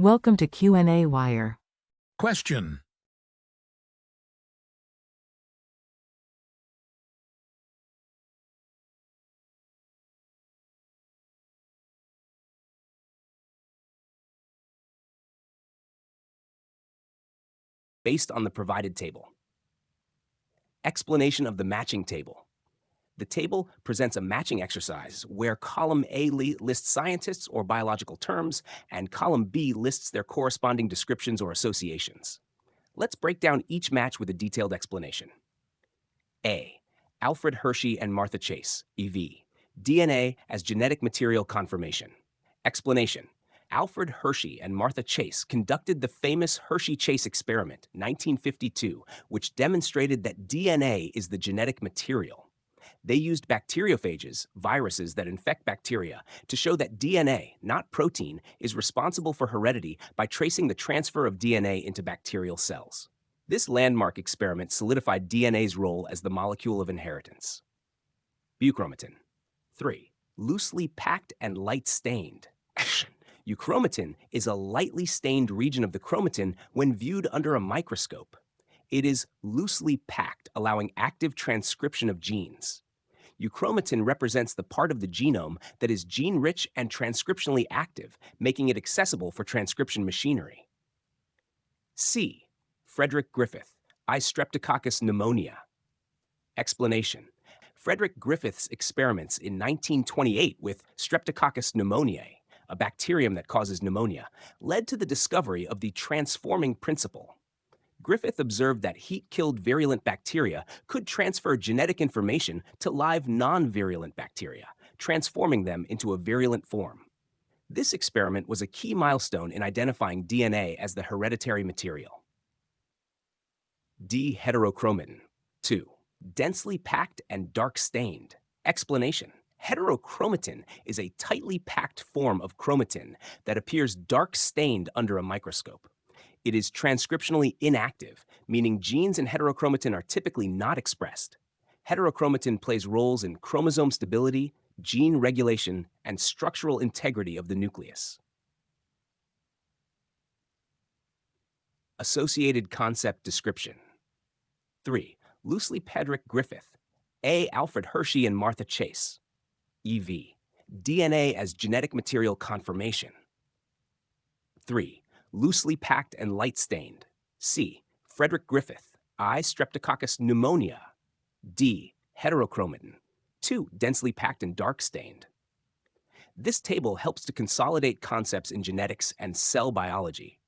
Welcome to qnawire. Question. Based on the provided table. Explanation of the matching table. The table presents a matching exercise where column A lists scientists or biological terms, and column B lists their corresponding descriptions or associations. Let's break down each match with a detailed explanation. A. Alfred Hershey and Martha Chase, EV. DNA as genetic material confirmation. Explanation. Alfred Hershey and Martha Chase conducted the famous Hershey-Chase experiment, 1952, which demonstrated that DNA is the genetic material. They used bacteriophages, viruses that infect bacteria, to show that DNA, not protein, is responsible for heredity by tracing the transfer of DNA into bacterial cells. This landmark experiment solidified DNA's role as the molecule of inheritance. Euchromatin. 3. Loosely packed and light-stained. Euchromatin is a lightly stained region of the chromatin when viewed under a microscope. It is loosely packed, allowing active transcription of genes. Euchromatin represents the part of the genome that is gene-rich and transcriptionally active, making it accessible for transcription machinery. C. Frederick Griffith, I. Streptococcus pneumonia. Explanation. Frederick Griffith's experiments in 1928 with Streptococcus pneumoniae, a bacterium that causes pneumonia, led to the discovery of the transforming principle. Griffith observed that heat-killed virulent bacteria could transfer genetic information to live non-virulent bacteria, transforming them into a virulent form. This experiment was a key milestone in identifying DNA as the hereditary material. D. Heterochromatin. 2. Densely packed and dark-stained. Explanation. Heterochromatin is a tightly packed form of chromatin that appears dark-stained under a microscope. It is transcriptionally inactive, meaning genes in heterochromatin are typically not expressed. Heterochromatin plays roles in chromosome stability, gene regulation, and structural integrity of the nucleus. Associated concept description. 3. Loosely Frederick Griffith, A. Alfred Hershey and Martha Chase. EV. DNA as genetic material confirmation. 3. Loosely packed and light-stained. C. Frederick Griffith, I. Streptococcus pneumonia. D. Heterochromatin. 2. Densely packed and dark-stained. This table helps to consolidate concepts in genetics and cell biology,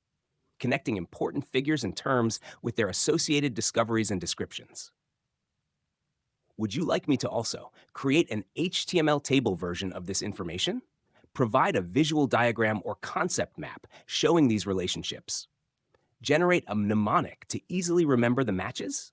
connecting important figures and terms with their associated discoveries and descriptions. Would you like me to also create an HTML table version of this information? Provide a visual diagram or concept map showing these relationships. Generate a mnemonic to easily remember the matches?